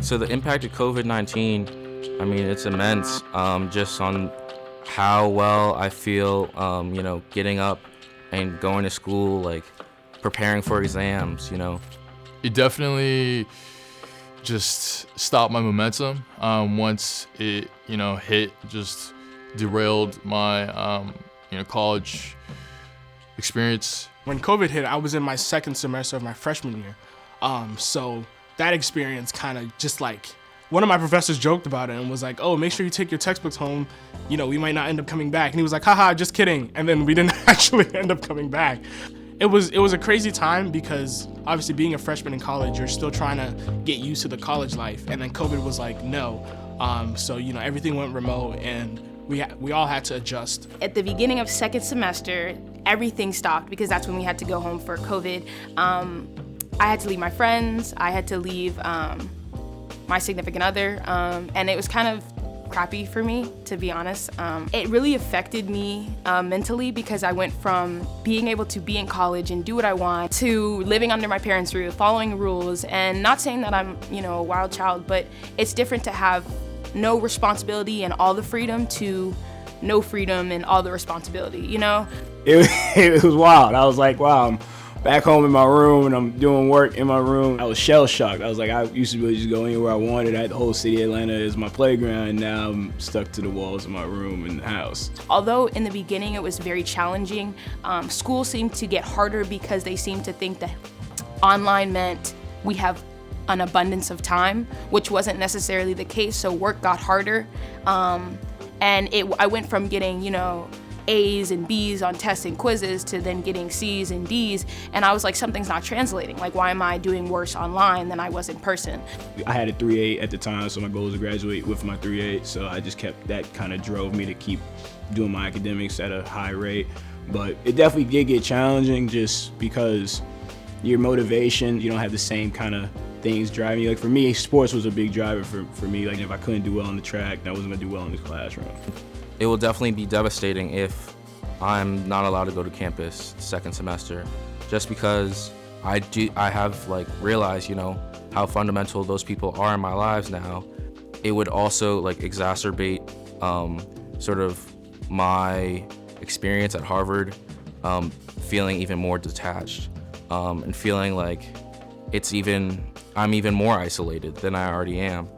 So the impact of COVID-19, I mean, it's immense, just on how well I feel, getting up and going to school, like preparing for exams, It definitely just stopped my momentum. Once it, hit, just derailed my, college experience. When COVID hit, I was in my second semester of my freshman year. So that experience kind of just like, one of my professors joked about it and was like, oh, make sure you take your textbooks home. We might not end up coming back. And he was like, haha, just kidding. And then we didn't actually end up coming back. It was a crazy time because obviously being a freshman in college, you're still trying to get used to the college life. And then COVID was like, no. So, everything went remote and we all had to adjust. At the beginning of second semester, everything stopped because that's when we had to go home for COVID. I had to leave my friends. I had to leave my significant other. And it was kind of crappy for me, to be honest. It really affected me mentally because I went from being able to be in college and do what I want to living under my parents' roof, following rules, and not saying that I'm, a wild child, but it's different to have no responsibility and all the freedom to no freedom and all the responsibility, It was wild. I was like, wow, I'm back home in my room and I'm doing work in my room. I was shell shocked. I was like, I used to be able to just go anywhere I wanted. I had the whole city of Atlanta as my playground, and now I'm stuck to the walls of my room and the house. Although in the beginning it was very challenging, school seemed to get harder because they seemed to think that online meant we have an abundance of time, which wasn't necessarily the case, so work got harder. I went from getting, A's and B's on tests and quizzes to then getting C's and D's, and I was like, something's not translating. Like, why am I doing worse online than I was in person? I had a 3.8 at the time, so my goal was to graduate with my 3.8, so I just kept, that kind of drove me to keep doing my academics at a high rate. But it definitely did get challenging just because your motivation, you don't have the same kind of things driving you. Like for me, sports was a big driver for me. Like if I couldn't do well on the track, I wasn't gonna do well in the classroom. It will definitely be devastating if I'm not allowed to go to campus second semester, just because I have like realized, how fundamental those people are in my lives now. It would also like exacerbate sort of my experience at Harvard, feeling even more detached, and feeling like I'm even more isolated than I already am.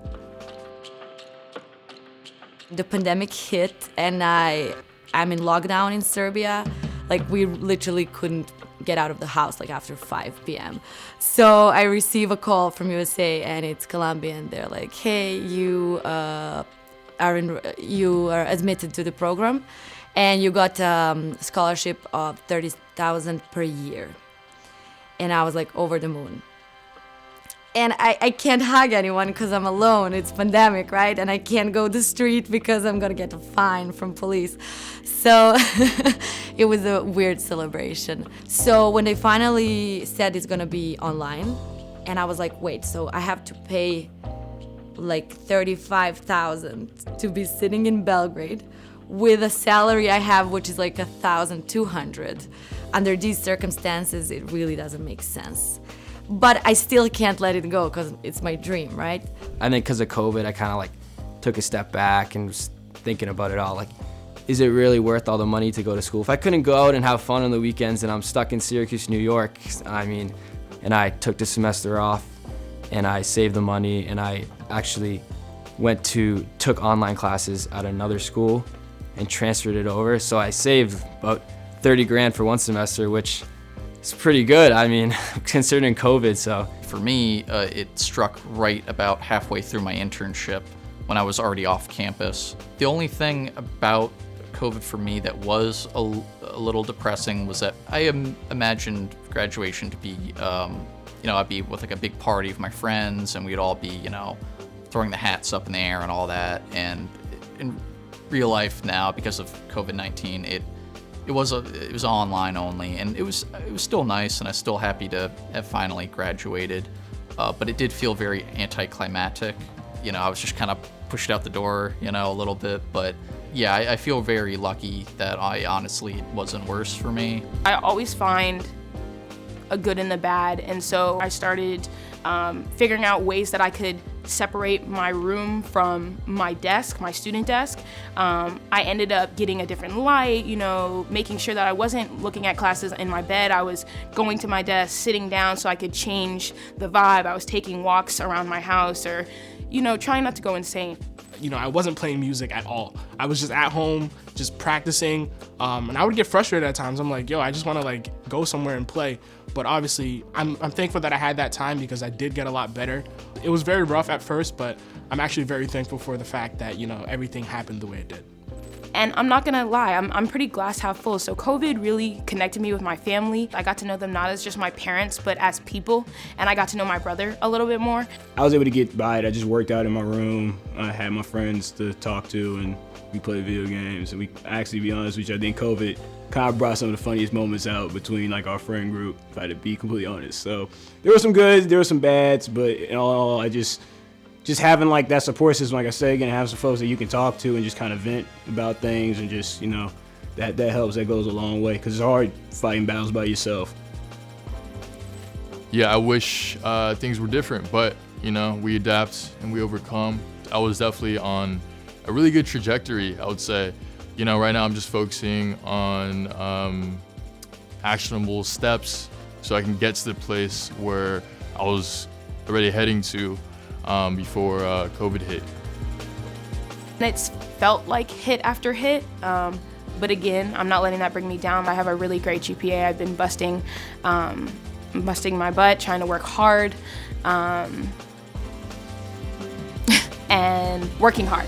The pandemic hit and I'm in lockdown in Serbia. Like we literally couldn't get out of the house like after 5 p.m. So I receive a call from USA and it's Colombian. They're like, hey, you are admitted to the program and you got a scholarship of $30,000 per year. And I was like over the moon. And I can't hug anyone because I'm alone. It's pandemic, right? And I can't go to the street because I'm gonna get a fine from police. So it was a weird celebration. So when they finally said it's gonna be online, and I was like, wait, so I have to pay like $35,000 to be sitting in Belgrade with a salary I have, which is like $1,200. Under these circumstances, it really doesn't make sense. But I still can't let it go because it's my dream, right? I think because of COVID, I kind of like took a step back and was thinking about it all. Like, is it really worth all the money to go to school? If I couldn't go out and have fun on the weekends and I'm stuck in Syracuse, New York, and I took the semester off and I saved the money and I actually took online classes at another school and transferred it over. So I saved about 30 grand for one semester, which is pretty good, considering COVID, so. For me, it struck right about halfway through my internship when I was already off campus. The only thing about COVID for me that was a little depressing was that I imagined graduation to be, I'd be with like a big party of my friends and we'd all be, throwing the hats up in the air and all that. And in real life now, because of COVID-19, it was online only, and it was still nice, and I was still happy to have finally graduated. But it did feel very anticlimactic. I was just kind of pushed out the door, a little bit. But yeah, I feel very lucky that it wasn't worse for me. I always find a good and the bad, and so I started figuring out ways that I could separate my room from my desk, my student desk. I ended up getting a different light, making sure that I wasn't looking at classes in my bed. I was going to my desk, sitting down so I could change the vibe. I was taking walks around my house or, trying not to go insane. I wasn't playing music at all. I was just at home, just practicing. And I would get frustrated at times. I'm like, I just want to go somewhere and play. But obviously, I'm thankful that I had that time because I did get a lot better. It was very rough at first, but I'm actually very thankful for the fact that, everything happened the way it did. And I'm not gonna lie, I'm pretty glass half full. So COVID really connected me with my family. I got to know them not as just my parents, but as people. And I got to know my brother a little bit more. I was able to get by it. I just worked out in my room. I had my friends to talk to, and we played video games. And we actually, to be honest with you, I think COVID kind of brought some of the funniest moments out between our friend group, if I had to be completely honest. So there were some goods, there were some bads, but in all, I just having that support system, like I said, again, have some folks that you can talk to and just kind of vent about things and just, that helps, that goes a long way because it's hard fighting battles by yourself. Yeah, I wish things were different, but, we adapt and we overcome. I was definitely on a really good trajectory, I would say. Right now I'm just focusing on actionable steps so I can get to the place where I was already heading to before COVID hit. It's felt like hit after hit, but again, I'm not letting that bring me down. I have a really great GPA. I've been busting my butt, trying to work hard, and working hard.